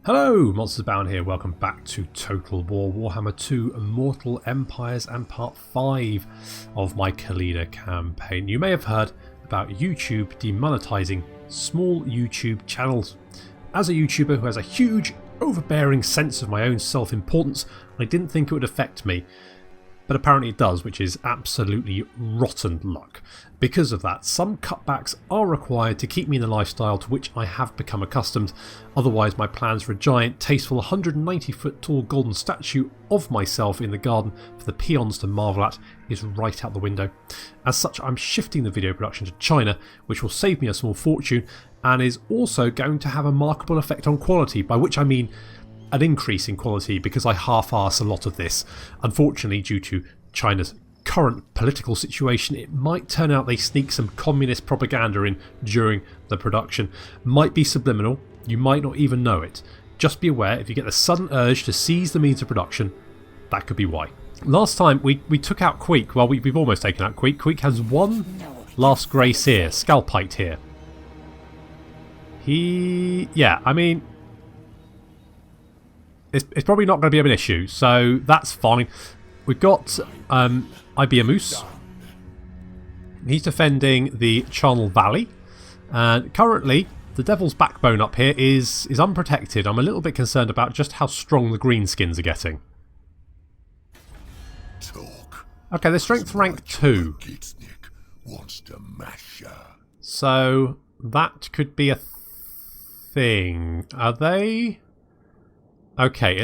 Hello, Monsters Bound here. Welcome back to Total War Warhammer 2 Immortal Empires and Part 5 of my Khalida campaign. You may have heard about YouTube demonetizing small YouTube channels. As a YouTuber who has a huge, overbearing sense of my own self-importance, I didn't think it would affect me. But apparently it does, which is absolutely rotten luck. Because of that, some cutbacks are required to keep me in the lifestyle to which I have become accustomed. Otherwise, my plans for a giant, tasteful 190-foot tall golden statue of myself in the garden for the peons to marvel at is right out the window. As such, I'm shifting the video production to China, which will save me a small fortune and is also going to have a remarkable effect on quality, by which I mean an increase in quality, because I half-arse a lot of this. Unfortunately, due to China's current political situation, it might turn out they sneak some communist propaganda in during the production. Might be subliminal, you might not even know it. Just be aware, if you get the sudden urge to seize the means of production, that could be why. Last time we took out Queek. Well, we've almost taken out Queek. Queek has one last grey seer, Scalpite here. I mean, it's probably not going to be an issue, so that's fine. We've got Ibiamus. He's defending the Charnel Valley, and currently the Devil's Backbone up here is unprotected. I'm a little bit concerned about just how strong the greenskins are getting. Okay, they're strength rank 2. So that could be a thing. Are they? Okay,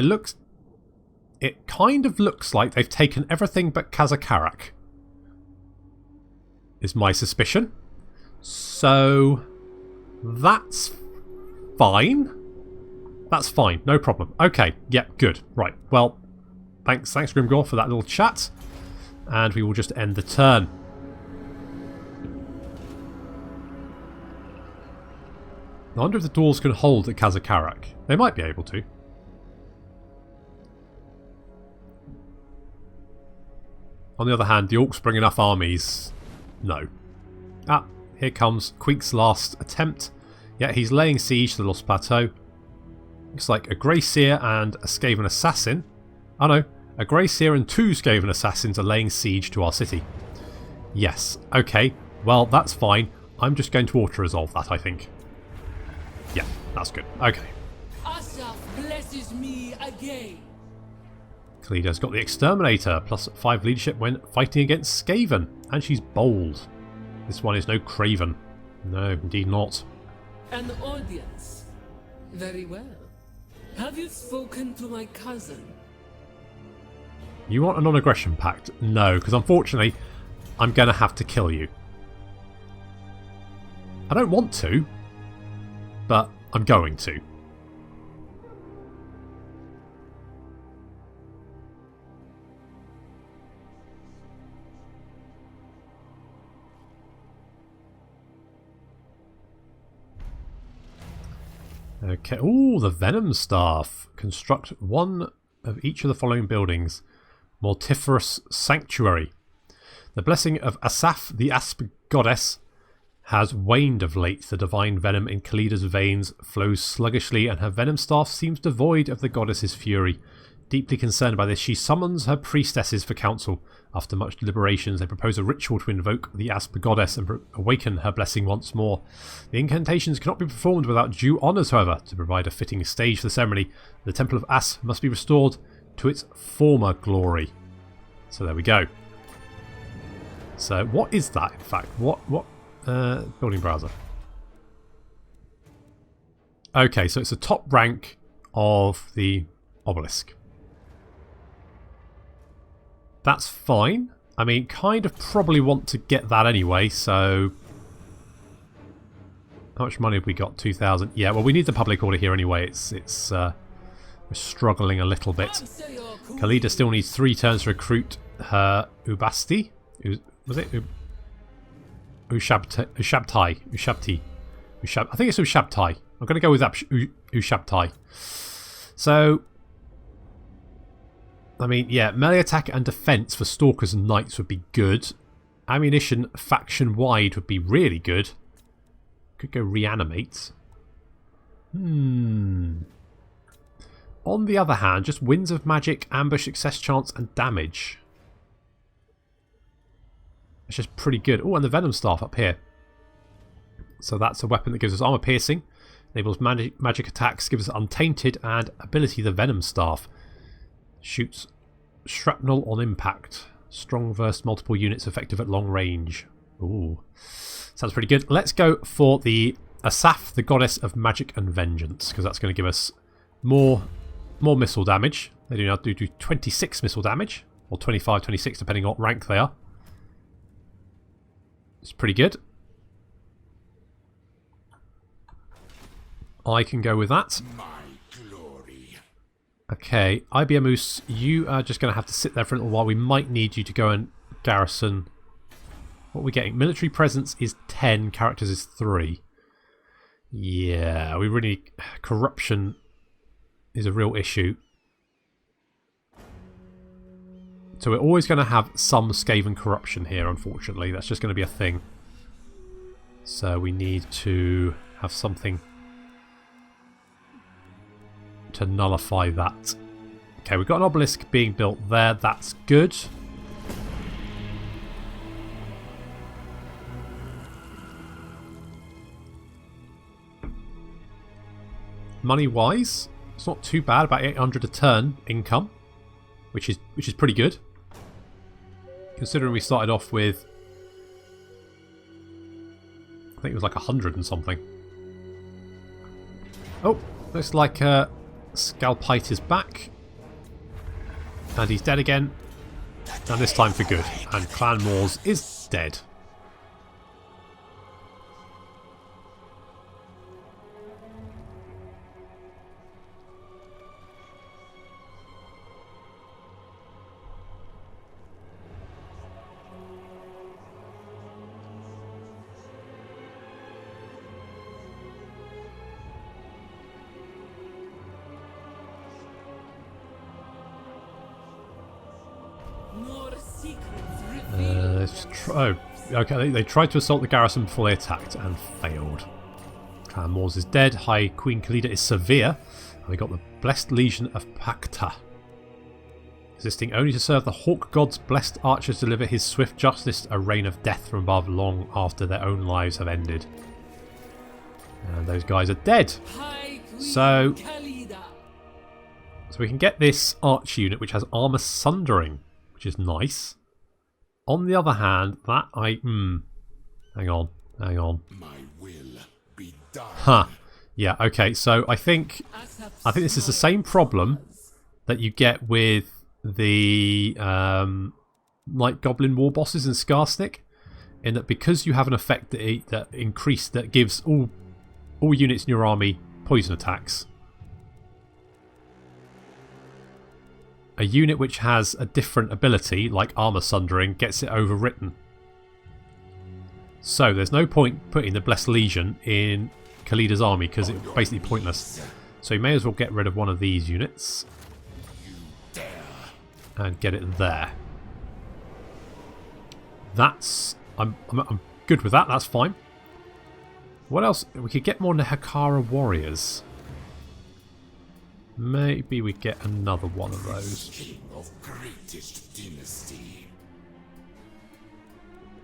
it kind of looks like they've taken everything but Karak, is my suspicion. So that's fine. That's fine, no problem. Okay, yeah, good. Right, well, thanks Grimgor for that little chat. And we will just end the turn. I wonder if the Dwarves can hold at Karak. They might be able to. On the other hand, the Orcs bring enough armies. No. Ah, here comes Queek's last attempt. Yeah, he's laying siege to the Lost Plateau. Looks like a Grey Seer and a Skaven Assassin. Oh no, a Grey Seer and 2 Skaven Assassins are laying siege to our city. Yes, okay. Well, that's fine. I'm just going to auto-resolve that, I think. Yeah, that's good. Okay. Asaf blesses me again. Khalida's got the Exterminator, plus 5 leadership when fighting against Skaven. And she's bold. This one is no craven. No, indeed not. An audience. Very well. Have you spoken to my cousin? You want a non-aggression pact? No, because unfortunately, I'm going to have to kill you. I don't want to, but I'm going to. Okay. Ooh, the Venom Staff. Construct one of each of the following buildings. Mortiferous Sanctuary. The blessing of Asaf, the Asp Goddess, has waned of late. The divine venom in Khalida's veins flows sluggishly, and her Venom Staff seems devoid of the goddess's fury. Deeply concerned by this, she summons her priestesses for counsel. After much deliberations, they propose a ritual to invoke the Asp Goddess and awaken her blessing once more. The incantations cannot be performed without due honours, however. To provide a fitting stage for the ceremony, the Temple of Asp must be restored to its former glory. So there we go. So what is that, in fact? What building browser. Okay, so it's the top rank of the obelisk. That's fine. I mean, kind of probably want to get that anyway, so... How much money have we got? 2,000. Yeah, well, we need the public order here anyway. We're struggling a little bit. Khalida still needs 3 turns to recruit her Ubasti. Was it? Ushabti. I think it's Ushabti. I'm going to go with that Ushabti. So... I mean, yeah, melee attack and defense for Stalkers and Knights would be good. Ammunition faction-wide would be really good. Could go reanimate. On the other hand, just winds of magic, ambush, success chance, and damage. It's just pretty good. Oh, and the Venom Staff up here. So that's a weapon that gives us armor piercing, enables magic attacks, gives us untainted, and ability the Venom Staff. Shoots shrapnel on impact. Strong versus multiple units, effective at long range. Ooh, sounds pretty good. Let's go for the Asaf, the Goddess of Magic and Vengeance, because that's going to give us more missile damage. They do now do 26 missile damage, or 25, 26, depending on what rank they are. It's pretty good. I can go with that. Okay, IBM Moose, you are just going to have to sit there for a little while. We might need you to go and garrison. What are we getting? Military presence is 10, characters is 3. Yeah, we really... Corruption is a real issue. So we're always going to have some Skaven corruption here, unfortunately. That's just going to be a thing. So we need to have something to nullify that. Okay, we've got an obelisk being built there. That's good. Money-wise, it's not too bad. About 800 a turn income, which is pretty good. Considering we started off with, I think it was like 100 and something. Oh, looks like Scalpite is back. And he's dead again. And this time for good. And Clan Moors is dead. Oh, okay, they tried to assault the garrison before they attacked and failed. Clan Moors is dead. High Queen Khalida is severe. And we got the Blessed Legion of Pakta. Existing only to serve the Hawk God's blessed archers deliver his swift justice, a rain of death from above long after their own lives have ended. And those guys are dead. So we can get this arch unit which has armor sundering, which is nice. On the other hand, that hang on. My will be done. Huh. Yeah, okay, so I think this is the same problem that you get with the like Goblin War bosses in Skarsnik, in that because you have an effect that gives all units in your army poison attacks, a unit which has a different ability, like Armour Sundering, gets it overwritten. So there's no point putting the Blessed Legion in Khalida's army, because it's basically pointless. So you may as well get rid of one of these units and get it there. I'm good with that, that's fine. What else? We could get more Nehakara warriors. Maybe we get another one of those. King of greatest dynasty.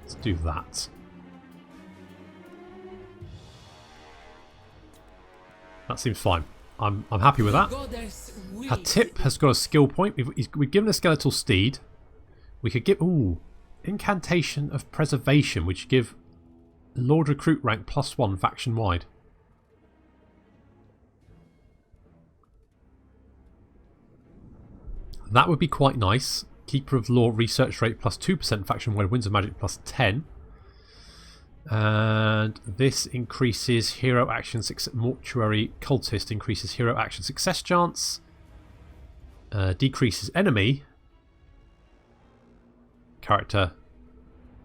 Let's do that. That seems fine. I'm happy with that. Hatip has got a skill point. We've given a skeletal steed. We could give Incantation of Preservation, which give Lord Recruit rank +1 faction wide. That would be quite nice. Keeper of Law research rate +2% faction wide, Winds of Magic +10. And this increases hero action Mortuary Cultist increases hero action success chance. Decreases enemy character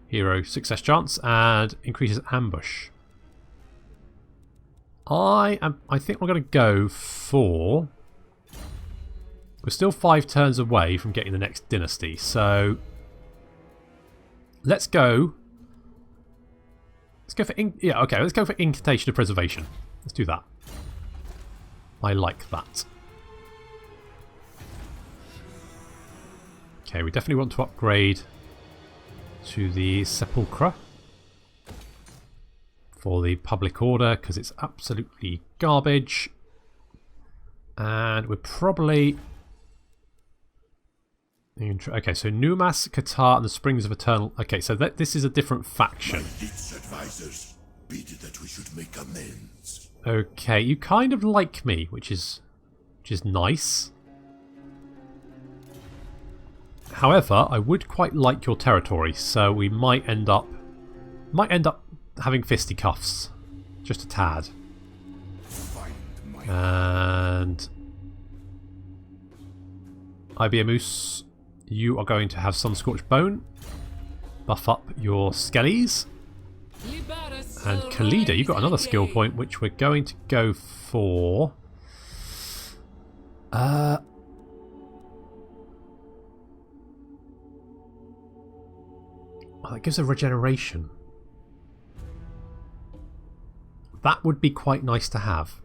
hero success chance and increases ambush. I think we're going to go for... We're still 5 turns away from getting the next dynasty, so let's go. Let's go for let's go for Incantation of Preservation. Let's do that. I like that. Okay, we definitely want to upgrade to the Sepulchre for the public order because it's absolutely garbage. And we're probably... Okay, so Numas, Qatar, and the Springs of Eternal... Okay, so this is a different faction. Its advisors bid that we should make amends. Okay, you kind of like me, which is nice. However, I would quite like your territory, so we might end up having fisticuffs, just a tad. And Ibiamus, you are going to have some Scorched Bone. Buff up your skellies. And Khalida, you've got another skill point, which we're going to go for. Oh, that gives a regeneration. That would be quite nice to have.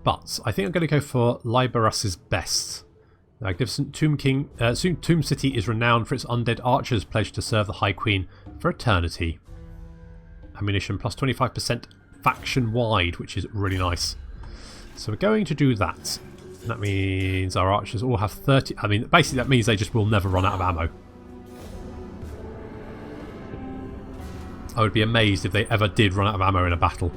But I think I'm going to go for Liberus's Best. The magnificent Tomb City is renowned for its undead archers pledged to serve the High Queen for eternity. Ammunition plus 25% faction-wide, which is really nice. So we're going to do that. And that means our archers all have 30... I mean, basically that means they just will never run out of ammo. I would be amazed if they ever did run out of ammo in a battle.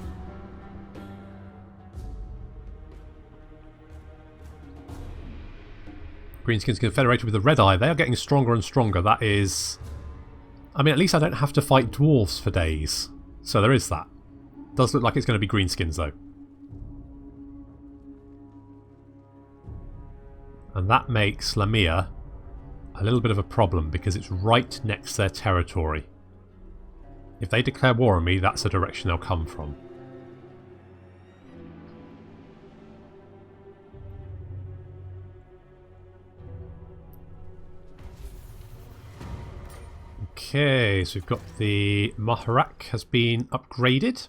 Greenskins confederated with the Red Eye. They are getting stronger and stronger. That is... I mean, at least I don't have to fight dwarves for days. So there is that. Does look like it's going to be greenskins though. And that makes Lamia a little bit of a problem because it's right next to their territory. If they declare war on me, that's the direction they'll come from. Okay, so we've got the Maharak has been upgraded.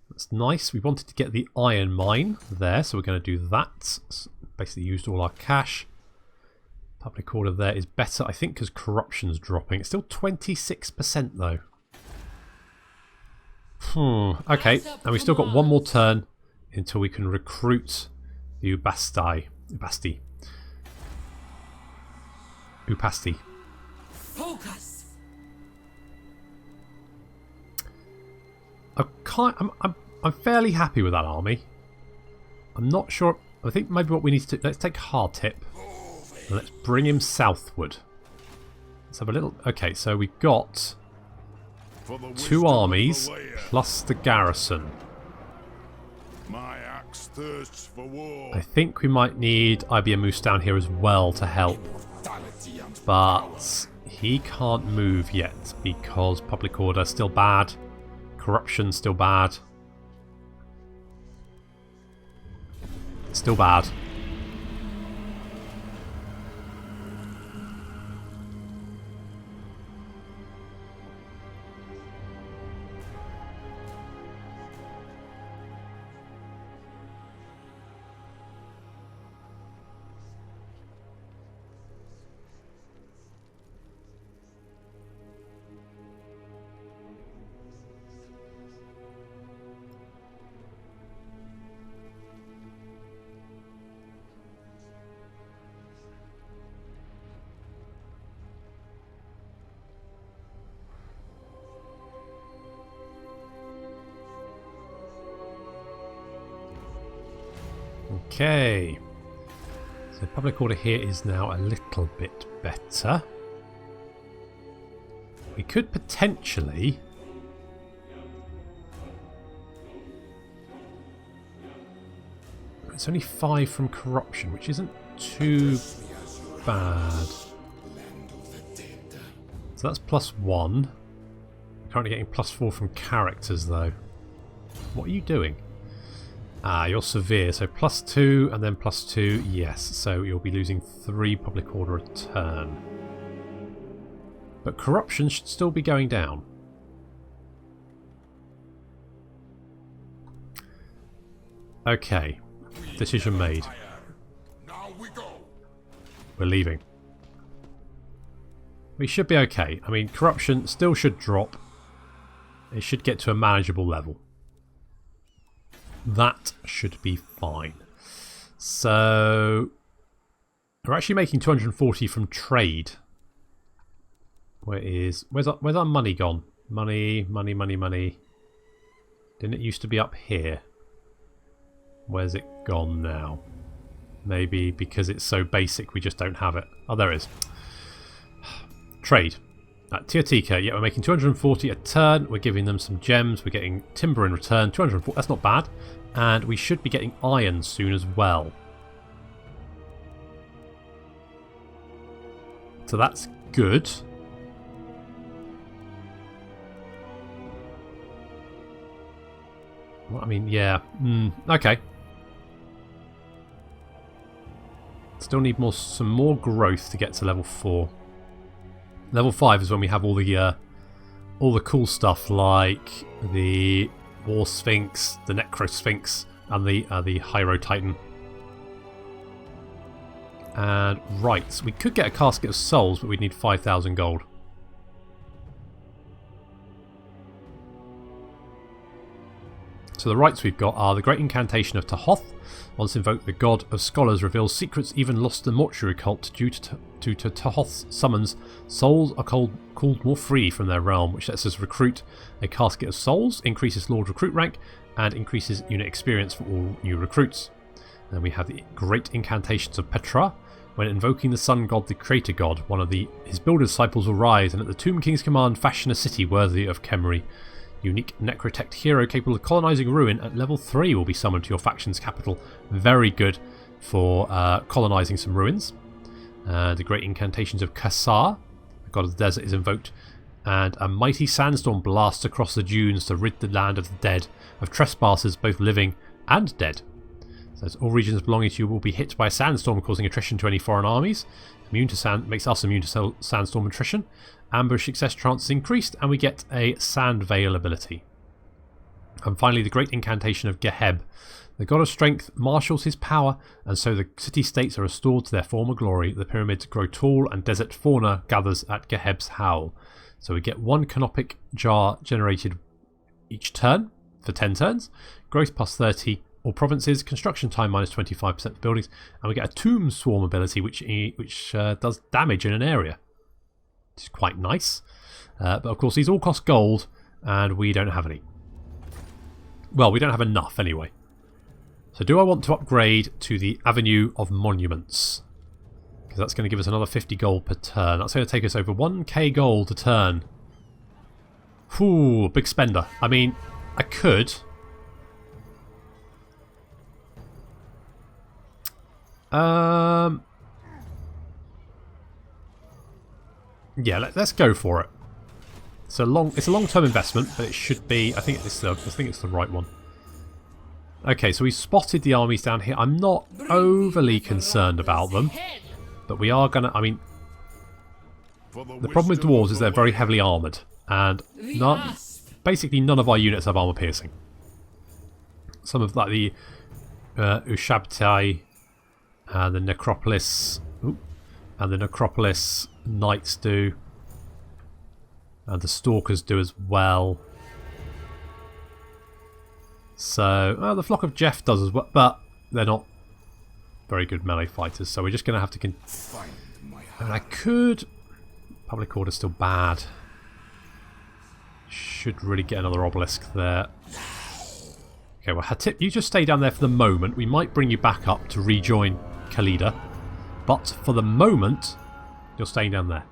That's nice. We wanted to get the iron mine there, so we're going to do that. Basically used all our cash. Public order there is better, I think, because corruption's dropping. It's still 26% though. Okay, and we've still got one more turn until we can recruit the Upasti. Focus. I'm fairly happy with that army. I'm not sure. I think maybe what we need to do. Let's take Hardtip and let's bring him southward. Let's have a little. Okay, so we've got 2 armies plus the garrison. My axe thirsts for war. I think we might need Ibiamus down here as well to help, but he can't move yet because public order still bad, corruption still bad, still bad. Okay, so public order here is now a little bit better. We could potentially it's only 5 from corruption, which isn't too bad. So that's +1. Currently getting +4 from characters though. What are you doing? Ah, you're severe, so +2 and then +2, yes, so you'll be losing 3 public order a turn. But corruption should still be going down. Okay, decision made. Now we go. we're leaving. We should be okay. I mean, corruption still should drop. It should get to a manageable level. That should be fine. So we're actually making 240 from trade. Where's our money gone? Money. Didn't it used to be up here? Where's it gone now? Maybe because it's so basic we just don't have it. Oh, there it is. Trade. Tiatika, yeah, we're making 240 a turn. We're giving them some gems. We're getting timber in return. 240, that's not bad. And we should be getting iron soon as well. So that's good. Well, I mean, yeah. Okay. Still need some more growth to get to level 4. Level 5 is when we have all the cool stuff like the War Sphinx, the Necro Sphinx, and the Hyro Titan. And right, we could get a Casket of Souls, but we'd need 5,000 gold. So the rights we've got are the Great Incantation of Tahoth. Once invoked, the God of Scholars reveals secrets even lost in the Mortuary Cult. Due to Tahoth's summons, souls are called more free from their realm, which lets us recruit a Casket of Souls, increases Lord Recruit rank, and increases unit experience for all new recruits. Then we have the Great Incantations of Petra. When invoking the Sun God, the Creator God, one of his builder disciples will rise, and at the Tomb King's command fashion a city worthy of Khemri. Unique Necrotect hero capable of colonising ruin at level 3 will be summoned to your faction's capital. Very good for colonising some ruins. The Great Incantations of Kassar, the god of the desert, is invoked, and a mighty sandstorm blasts across the dunes to rid the land of the dead, of trespassers both living and dead. So all regions belonging to you will be hit by a sandstorm, causing attrition to any foreign armies. Immune to sand makes us immune to sandstorm attrition. Ambush success chance is increased, and we get a Sand Veil ability. And finally, the Great Incantation of Geheb. The god of strength marshals his power, and so the city-states are restored to their former glory. The pyramids grow tall, and desert fauna gathers at Geheb's howl. So we get one canopic jar generated each turn for 10 turns. Growth plus 30. All provinces. Construction time minus 25% for buildings. And we get a Tomb Swarm ability, which does damage in an area. Which is quite nice. But of course, these all cost gold, and we don't have any. Well, we don't have enough anyway. So do I want to upgrade to the Avenue of Monuments? Because that's going to give us another 50 gold per turn. That's going to take us over 1k gold a turn. Whew, big spender. I mean, I could. Yeah, let's go for it. It's a long-term investment, but it should be. I think it's the right one. Okay, so we spotted the armies down here. I'm not overly concerned about them, but we are gonna. I mean, the problem with dwarves is they're very heavily armored, and basically none of our units have armor piercing. Some of like the Ushabtai and the Necropolis, and the Necropolis Knights do, and the Stalkers do as well. So the Flock of Jeff does as well, but they're not very good melee fighters. So we're just going to have to. And I could. Public Order's still bad. Should really get another obelisk there. Okay, well, Hatip, you just stay down there for the moment. We might bring you back up to rejoin Khalida, but for the moment, you're staying down there.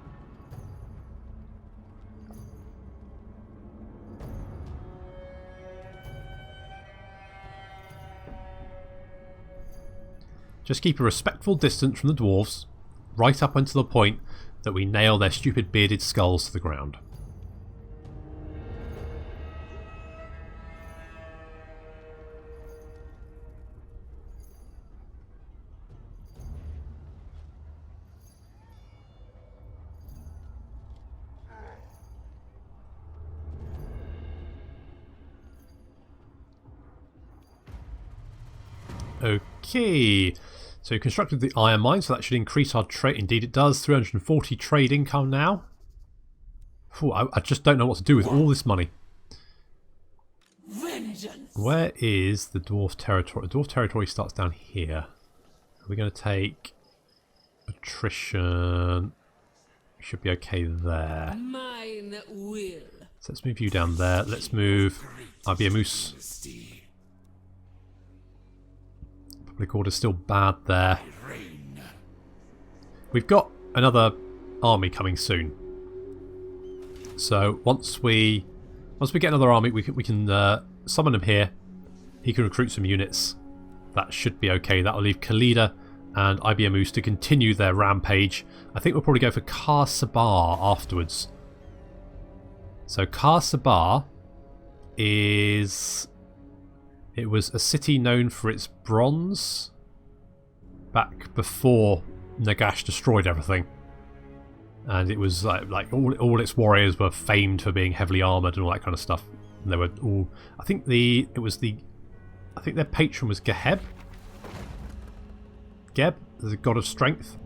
Just keep a respectful distance from the dwarves, right up until the point that we nail their stupid bearded skulls to the ground. Okay, So you constructed the iron mine, so that should increase our trade. Indeed it does. 340 trade income now. Ooh, I just don't know what to do with all this money. Vengeance. Where is the dwarf territory? The dwarf territory starts down here. Are we going to take attrition? We should be okay there. Mine will. So let's move you down there. Let's move Ibiamus. Public order's still bad there. We've got another army coming soon. So once we get another army, we can summon him here. He can recruit some units. That should be okay. That will leave Khalida and Ibiamus to continue their rampage. I think we'll probably go for Kar Sabar afterwards. So Kar Sabar is... It was a city known for its bronze back before Nagash destroyed everything. And it was like all its warriors were famed for being heavily armoured and all that kind of stuff. And they were all... I think their patron was Geb, the god of strength.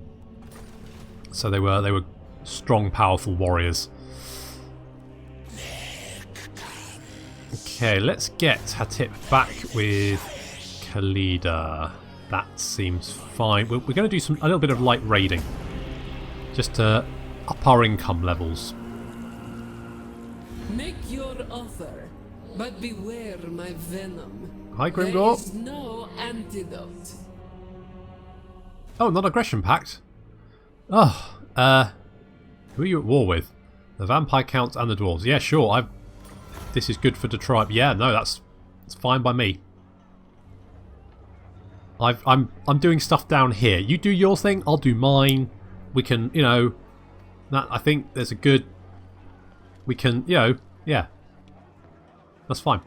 So they were strong, powerful warriors. Okay, let's get Hatip back with Khalida. That seems fine. We're going to do a little bit of light raiding, just to up our income levels. Make your offer, but beware my venom. Hi, There Grimgor. is no antidote. Oh, non-aggression pact. Oh, who are you at war with? The vampire counts and the dwarves. Yeah, sure. This is good for the tribe. Yeah, no, that's fine by me. I'm doing stuff down here. You do your thing, I'll do mine. We can, you know, that I think there's a good. We can, you know, yeah, that's fine.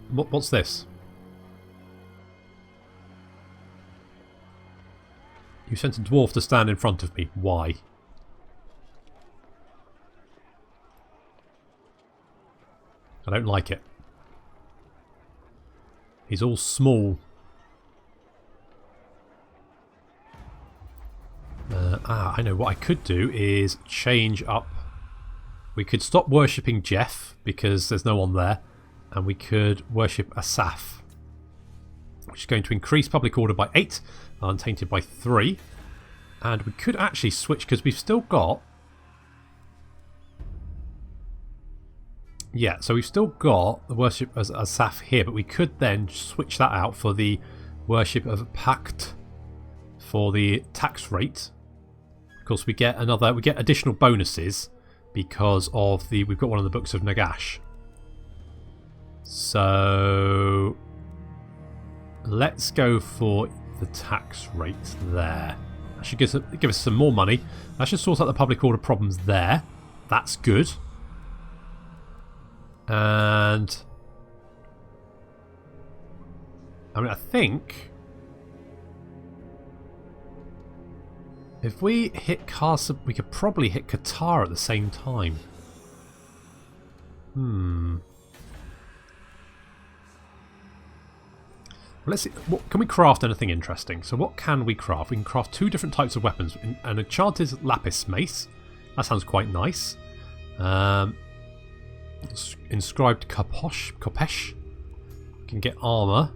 What's this? You sent a dwarf to stand in front of me. Why? I don't like it. He's all small. I know what I could do is change up. We could stop worshipping Jeff because there's no one there. And we could worship Asaph, which is going to increase public order by 8, untainted by 3. And we could actually switch, because we've still got... Yeah, so we've still got the worship as Asaph here, but we could then switch that out for the worship of Pact for the tax rate. Of course, we get additional bonuses because of we've got one of the books of Nagash. So let's go for the tax rate there. That should give us some more money. That should sort out the public order problems there. That's good. And I mean, I think if we hit Casa, we could probably hit Qatar at the same time. Let's see. Can we craft anything interesting? So what can we craft? We can craft 2 different types of weapons. An enchanted lapis mace. That sounds quite nice. Inscribed Kopesh. We can get armour.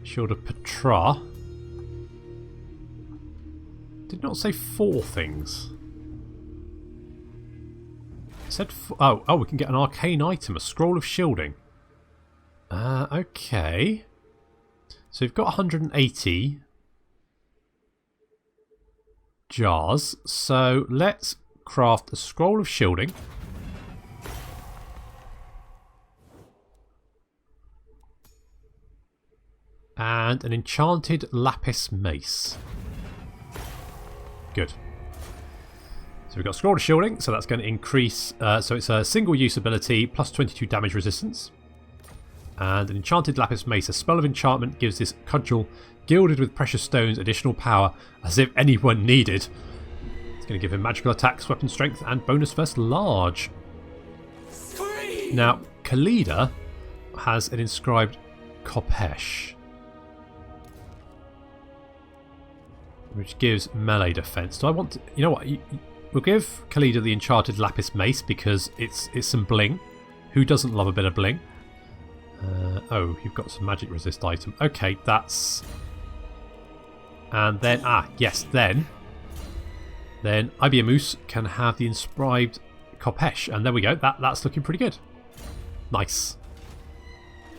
Shield of Petra. Did not say 4 things. It said oh, we can get an arcane item, a scroll of shielding. Okay. So we've got 180 jars. So let's craft a scroll of shielding. And an enchanted lapis mace. Good. So we've got scroll of shielding, so that's going to increase. So it's a single use ability plus 22 damage resistance. And an enchanted lapis mace. A spell of enchantment gives this cudgel gilded with precious stones additional power, as if anyone needed. It's going to give him magical attacks, weapon strength, and bonus versus large. Scream! Now, Khalida has an inscribed Kopesh, which gives melee defense. Do I want to... You know what? We'll give Khalida the enchanted lapis mace because it's some bling. Who doesn't love a bit of bling? Oh, you've got some magic resist item. Okay, that's... And then... Ah, yes, then Ibiamus can have the inscribed Kopesh. And there we go. That's looking pretty good. Nice.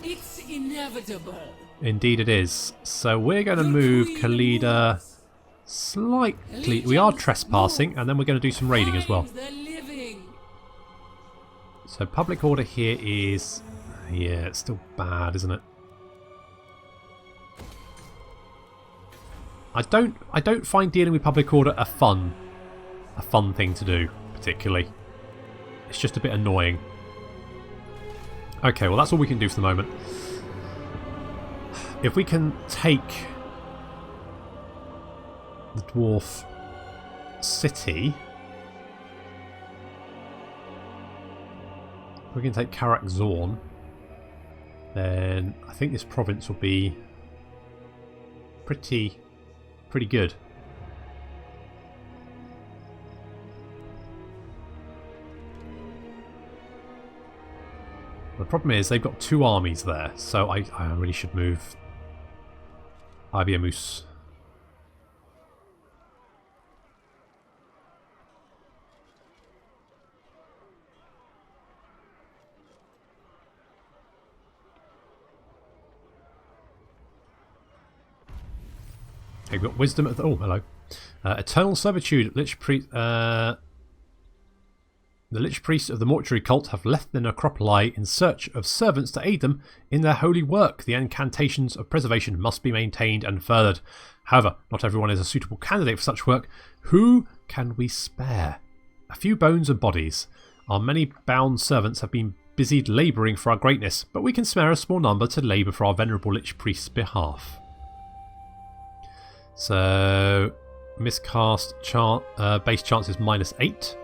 It's inevitable. Indeed it is. So we're going to move Khalida slightly. We are trespassing, and then we're going to do some raiding as well. They're living. So public order here is... Yeah, it's still bad, isn't it? I don't find dealing with public order a fun thing to do, particularly. It's just a bit annoying. Okay, well that's all we can do for the moment. If we can take the dwarf city, if we can take Karak Zorn, then I think this province will be pretty good. The problem is they've got 2 armies there, so I really should move Ibiamus. Okay, we've got wisdom of the... Oh, hello. Eternal servitude. The Lich Priests of the Mortuary Cult have left the necropoli in search of servants to aid them in their holy work. The incantations of preservation must be maintained and furthered. However, not everyone is a suitable candidate for such work. Who can we spare? A few bones and bodies. Our many bound servants have been busied labouring for our greatness, but we can spare a small number to labour for our venerable Lich Priest's behalf. So, miscast base chance is -8.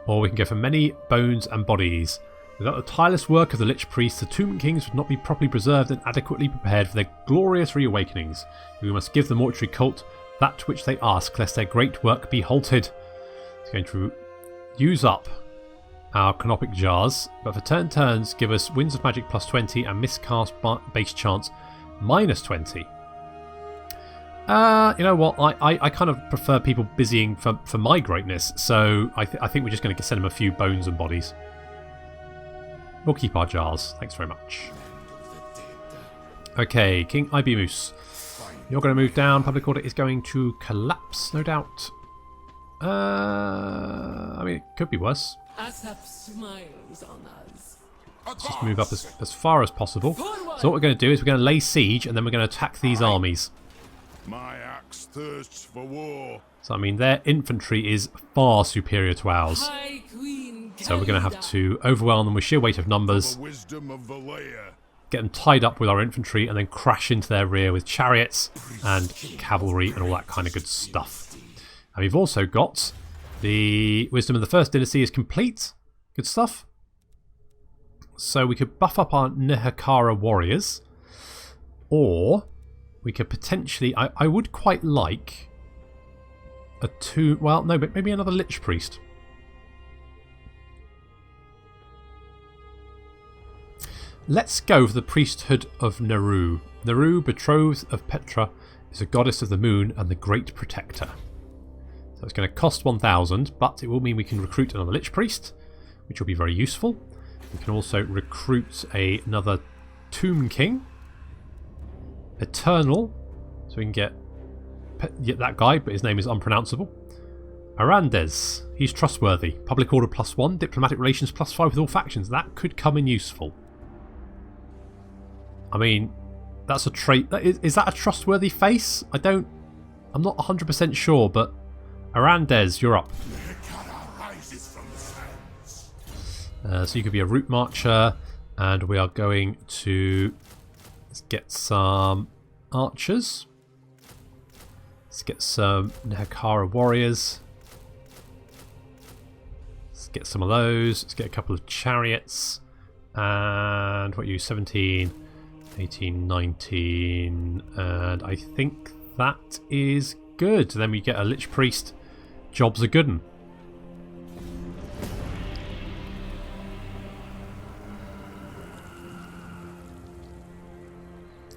Or we can go for many bones and bodies. Without the tireless work of the Lich Priests, the Tomb Kings would not be properly preserved and adequately prepared for their glorious reawakenings. We must give the Mortuary Cult that which they ask, lest their great work be halted. It's going to use up our Canopic Jars, but for turns give us Winds of Magic +20 and miscast base chance -20. You know what? I kind of prefer people busying for my greatness, so I think we're just going to send them a few bones and bodies. We'll keep our jars. Thanks very much. Okay, King Ibiamus. You're going to move down. Public order is going to collapse, no doubt. I mean, it could be worse. Asap smiles on us. Let's just move up as far as possible. So what we're going to do is we're going to lay siege, and then we're going to attack these armies. My axe thirsts for war. So I mean, their infantry is far superior to ours. High Queen So we're going to have to overwhelm them with sheer weight of numbers, The wisdom of Valea. get them tied up with our infantry, and then crash into their rear with chariots and cavalry and all that kind of good stuff. And we've also got the Wisdom of the First Dynasty is complete. Good stuff. So we could buff up our Nehakara warriors, or we could potentially... I would quite like a well, no, but maybe another Lich Priest. Let's go for the priesthood of Naru. Naru, betrothed of Petra, is a goddess of the moon and the great protector. So it's going to cost 1,000, but it will mean we can recruit another Lich Priest, which will be very useful. We can also recruit another Tomb King. Eternal, so we can get that guy, but his name is unpronounceable. Arandes, he's trustworthy. Public order +1, diplomatic relations +5 with all factions. That could come in useful. I mean, that's a trait. Is that a trustworthy face? I'm not 100% sure, but Arandes, you're up. So you could be a route marcher, and we are going to get some archers. Let's get some Nehakara warriors. Let's get some of those. Let's get a couple of chariots. And what are you? 17, 18, 19. And I think that is good. Then we get a Lich Priest. Job's a good one.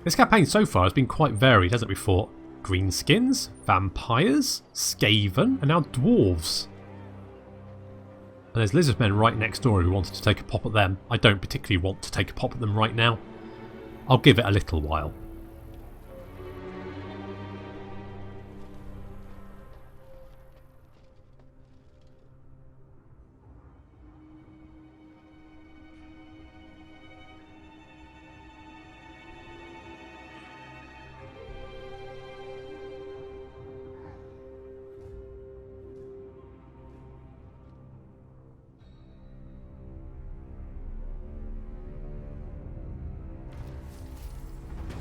This campaign so far has been quite varied, hasn't it? We fought greenskins, vampires, Skaven, and now dwarves. And there's lizardmen right next door who wanted to take a pop at them. I don't particularly want to take a pop at them right now. I'll give it a little while.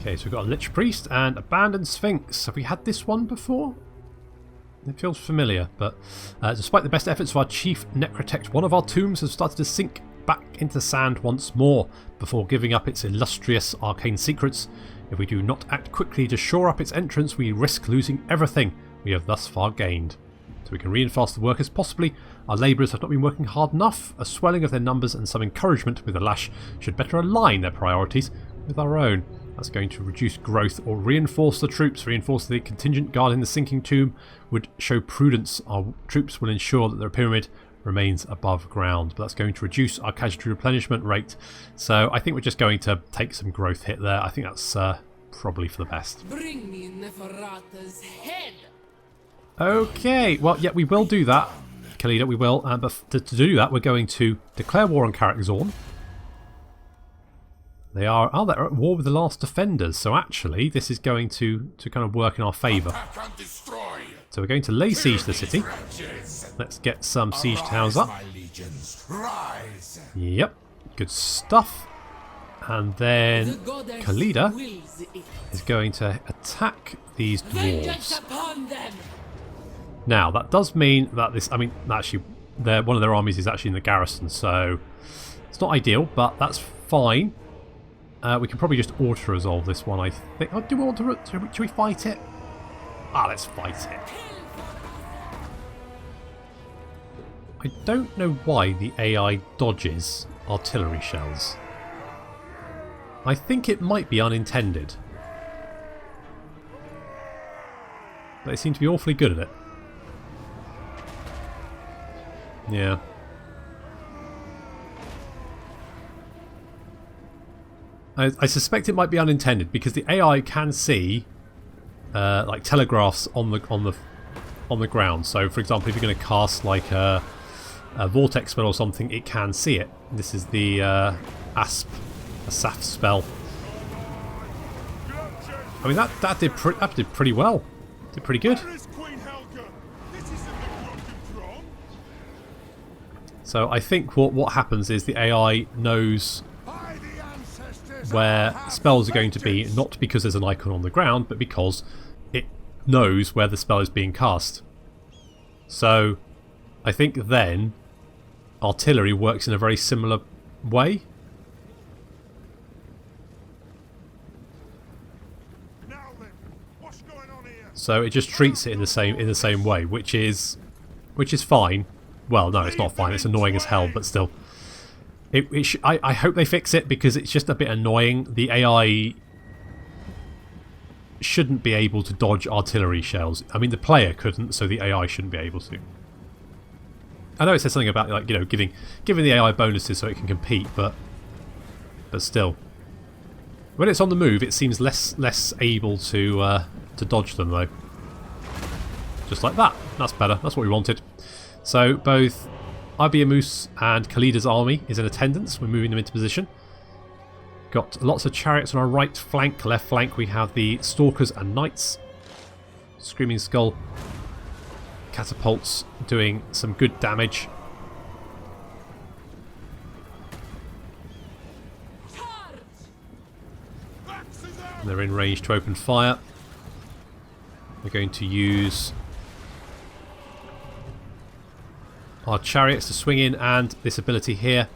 Okay, so we've got a Lich Priest and Abandoned Sphinx. Have we had this one before? It feels familiar, but despite the best efforts of our chief Necrotect, one of our tombs has started to sink back into sand once more before giving up its illustrious arcane secrets. If we do not act quickly to shore up its entrance, we risk losing everything we have thus far gained. So we can reinforce the workers possibly. Our labourers have not been working hard enough. A swelling of their numbers and some encouragement with the lash should better align their priorities with our own. That's going to reduce growth or reinforce the troops. Reinforce the contingent guarding the sinking tomb would show prudence. Our troops will ensure that the pyramid remains above ground. But that's going to reduce our casualty replenishment rate. So I think we're just going to take some growth hit there. I think that's probably for the best. Bring me Neferata's head. Okay, well, yeah, we will do that, Khalida, we will. But to do that, we're going to declare war on Karak Zorn. They're at war with the last defenders, so actually this is going to kind of work in our favour. So we're going to lay siege to the city. Let's get some siege towers up. Yep, good stuff. And then Khalida is going to attack these dwarves. Now that does mean that this, I mean, actually, one of their armies is actually in the garrison, so it's not ideal, but that's fine. We can probably just auto-resolve this one, I think. Oh, do we want to... Should we fight it? Ah, let's fight it. I don't know why the AI dodges artillery shells. I think it might be unintended. But they seem to be awfully good at it. Yeah. I suspect it might be unintended because the AI can see like telegraphs on the ground. So, for example, if you're going to cast like a vortex spell or something, it can see it. This is the Asaf spell. I mean that did pretty well. Did pretty good. So I think what happens is the AI knows where spells are going to be, not because there's an icon on the ground, but because it knows where the spell is being cast. So I think then artillery works in a very similar way. So it just treats it in the same way, which is fine. Well, no, it's not fine. It's annoying as hell, but still. I hope they fix it because it's just a bit annoying. The AI shouldn't be able to dodge artillery shells. I mean, the player couldn't, so the AI shouldn't be able to. I know it says something about, like, you know, giving the AI bonuses so it can compete, but still, when it's on the move, it seems less able to dodge them though. Just like that. That's better. That's what we wanted. So both Abiamus and Khalida's army is in attendance. We're moving them into position. Got lots of chariots on our right flank. Left flank we have the Stalkers and Knights. Screaming Skull catapults doing some good damage. They're in range to open fire. We're going to use our chariots to swing in, and this ability here.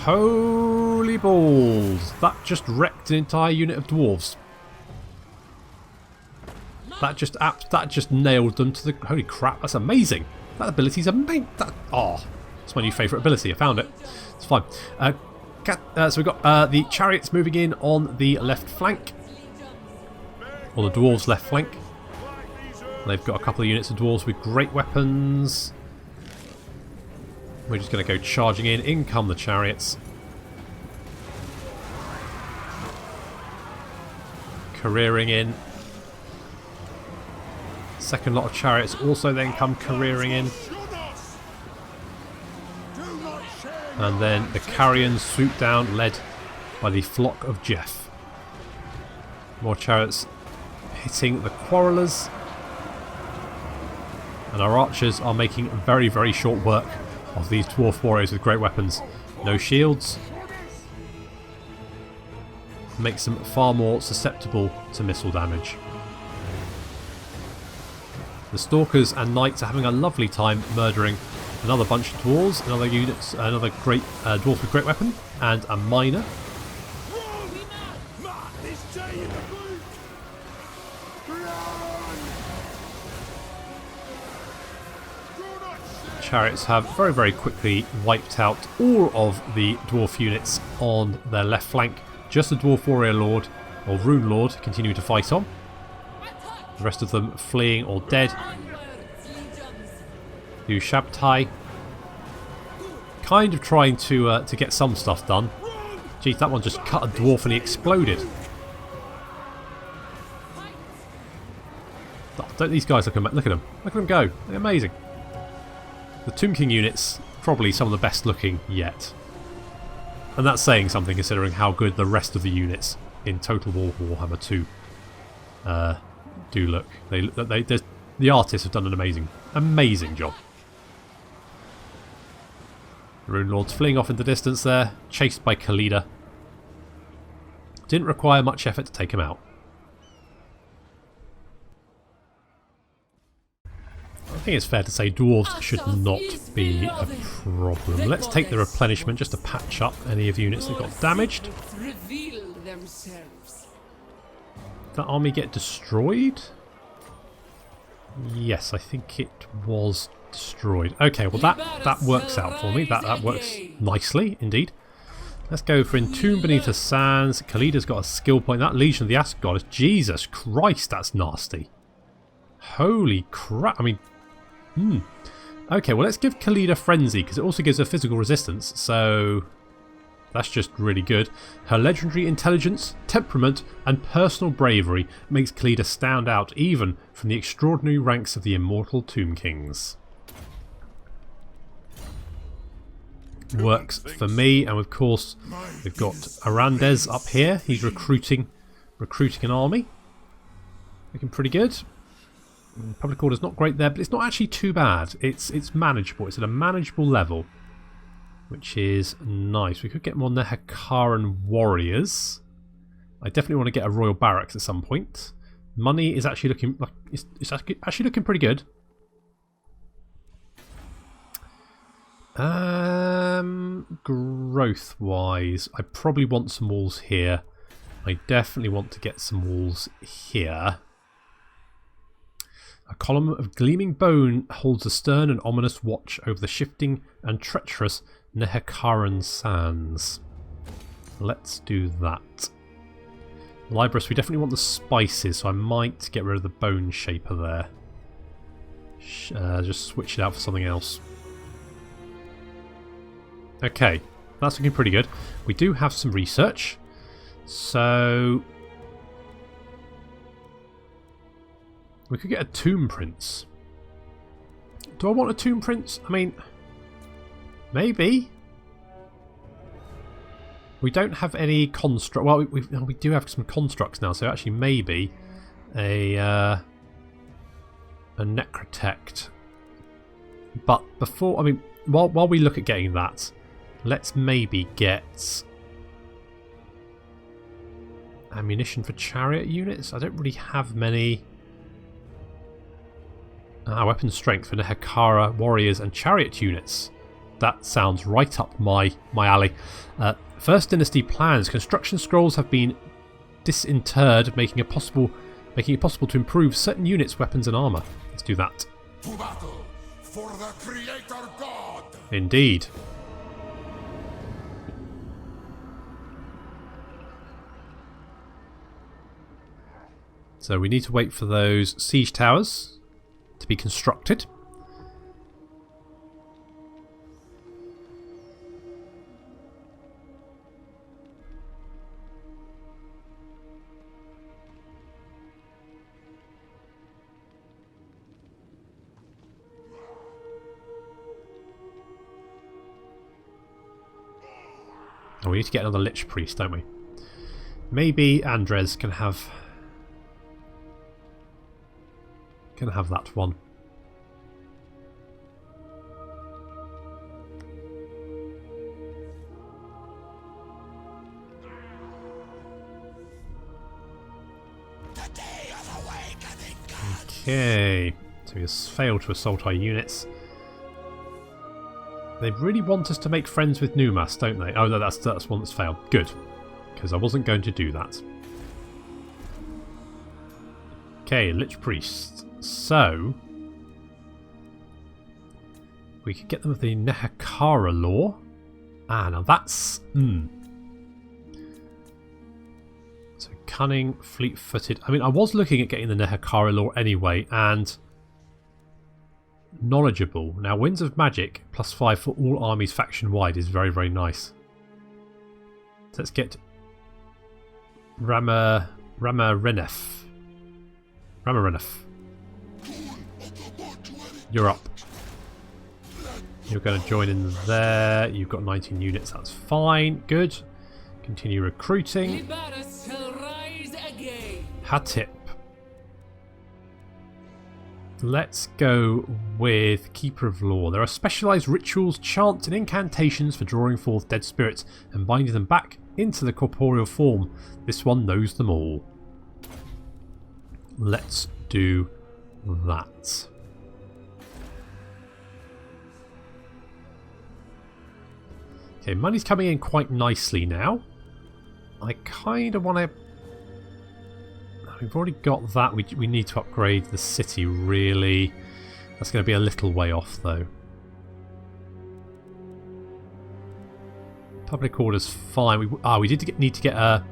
Holy balls! That just wrecked an entire unit of dwarves. That just nailed them to the... Holy crap, that's amazing! That ability's amazing! It's my new favourite ability, I found it. It's fine. So we've got the chariots moving in on the left flank. Or the dwarves' left flank. And they've got a couple of units of dwarves with great weapons. We're just going to go charging in. In come the chariots. Careering in. Second lot of chariots also then come careering in. And then the carrions swoop down, led by the flock of Jeff. More chariots hitting the quarrelers. And our archers are making very, very short work of these dwarf warriors with great weapons. No shields. Makes them far more susceptible to missile damage. The stalkers and knights are having a lovely time murdering another bunch of dwarves, another great dwarf with great weapon, and a miner. Chariots have very, very quickly wiped out all of the dwarf units on their left flank. Just the dwarf warrior lord, or rune lord, continuing to fight on. The rest of them fleeing or dead. Do Shabtai. Kind of trying to get some stuff done. Geez, that one just cut a dwarf and he exploded. Oh, don't these guys look at them? Look at them go. They're amazing. The Tomb King units, probably some of the best looking yet. And that's saying something considering how good the rest of the units in Total War Warhammer 2 do look. The artists have done an amazing job. The Rune Lord's fleeing off in the distance there, chased by Khalida. Didn't require much effort to take him out. I think it's fair to say dwarves should not be a problem. Let's take the replenishment just to patch up any of the units that got damaged. Did that army get destroyed? Yes, I think it was destroyed. Okay, well that works out for me. That works nicely indeed. Let's go for Entomb Beneath the Sands. Khalida's got a skill point. That Legion of the Ask Goddess. Jesus Christ, that's nasty. Holy crap. I mean... Okay, well let's give Khalida Frenzy, because it also gives her physical resistance, so that's just really good. Her legendary intelligence, temperament and personal bravery makes Khalida stand out even from the extraordinary ranks of the immortal Tomb Kings. Works for me, and of course we've got Arandez up here. He's recruiting an army. Looking pretty good. Public order's not great there, but it's not actually too bad. It's manageable. It's at a manageable level, which is nice. We could get more Nehekaran warriors. I definitely want to get a royal barracks at some point. Money is actually looking like it's actually looking pretty good. Growth wise, I probably want some walls here. I definitely want to get some walls here. A column of gleaming bone holds a stern and ominous watch over the shifting and treacherous Nehekaran sands. Let's do that. Librous, we definitely want the spices, so I might get rid of the bone shaper there. Just switch it out for something else. Okay, that's looking pretty good. We do have some research, so we could get a Tomb Prince. Do I want a Tomb Prince? I mean, maybe. We don't have any construct. Well, we do have some constructs now, so actually maybe a Necrotect. But before, I mean, while we look at getting that, let's maybe get ammunition for chariot units. I don't really have many. Weapon strength for the Hekara warriors and chariot units. That sounds right up my alley. First Dynasty plans. Construction scrolls have been disinterred, making it possible to improve certain units' weapons and armor. Let's do that. To battle for the Creator God. Indeed. So we need to wait for those siege towers to be constructed. Oh, we need to get another Lich Priest, don't we? Maybe Andres can have that one. Okay, so we just failed to assault our units. They really want us to make friends with Numas, don't they? Oh no, that's one that's failed. Good, because I wasn't going to do that. Okay, Lich Priest. So we could get them with the Nehekara lore. Now that's so cunning, fleet-footed. I mean, I was looking at getting the Nehekara lore anyway, and knowledgeable. Now, Winds of Magic +5 for all armies faction-wide is very, very nice. So let's get Ramarenef. You're up. You're going to join in there. You've got 19 units. That's fine. Good. Continue recruiting. Hatip. Let's go with Keeper of Law. There are specialised rituals, chants and incantations for drawing forth dead spirits and binding them back into the corporeal form. This one knows them all. Let's do that. Okay, money's coming in quite nicely now. I kind of want to... We've already got that. We need to upgrade the city, really. That's going to be a little way off, though. Public order's fine. We did need to get a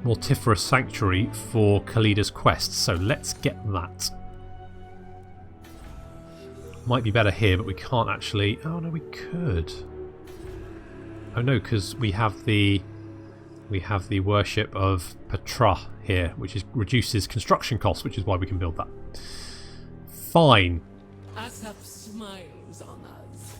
Mortiferous Sanctuary for Khalida's quest, so let's get that. Might be better here, but we can't actually... Oh, no, we could. Oh, no, because we have the worship of Petra here, which reduces construction costs, which is why we can build that. Fine. Asap smiles on us.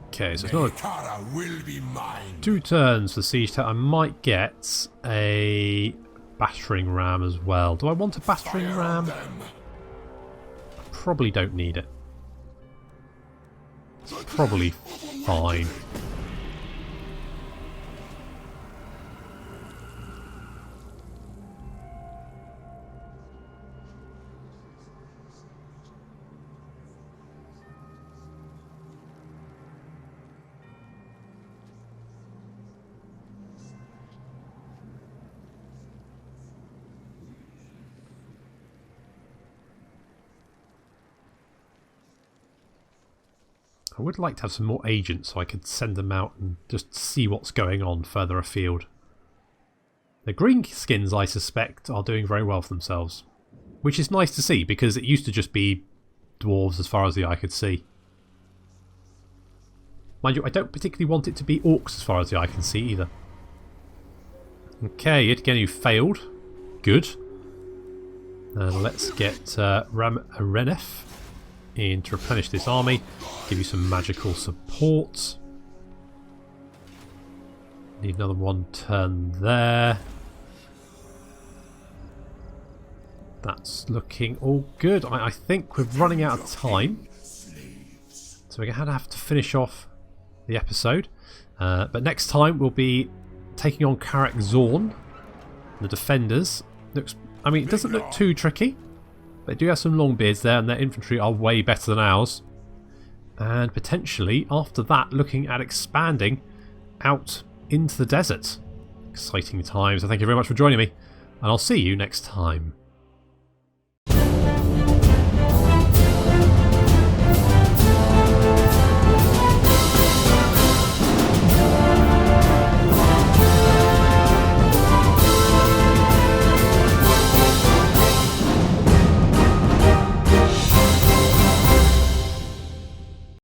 Okay, so it's not Kara will be mine. 2 turns for siege tower. I might get a battering ram as well. Do I want a battering ram? Probably don't need it. It's probably fine. I would like to have some more agents so I could send them out and just see what's going on further afield. The greenskins, I suspect, are doing very well for themselves. Which is nice to see, because it used to just be dwarves as far as the eye could see. Mind you, I don't particularly want it to be orcs as far as the eye can see either. Okay, yet again you failed. Good. And let's get Ramarenef in to replenish this army, give you some magical support. Need another 1 turn there. That's looking all good. I think we're running out of time, so we're going to have to finish off the episode. But next time we'll be taking on Karak Zorn The defenders looks. I mean, it doesn't look too tricky. They do have some long beards there, and their infantry are way better than ours. And potentially, after that, looking at expanding out into the desert. Exciting times. So thank you very much for joining me, and I'll see you next time.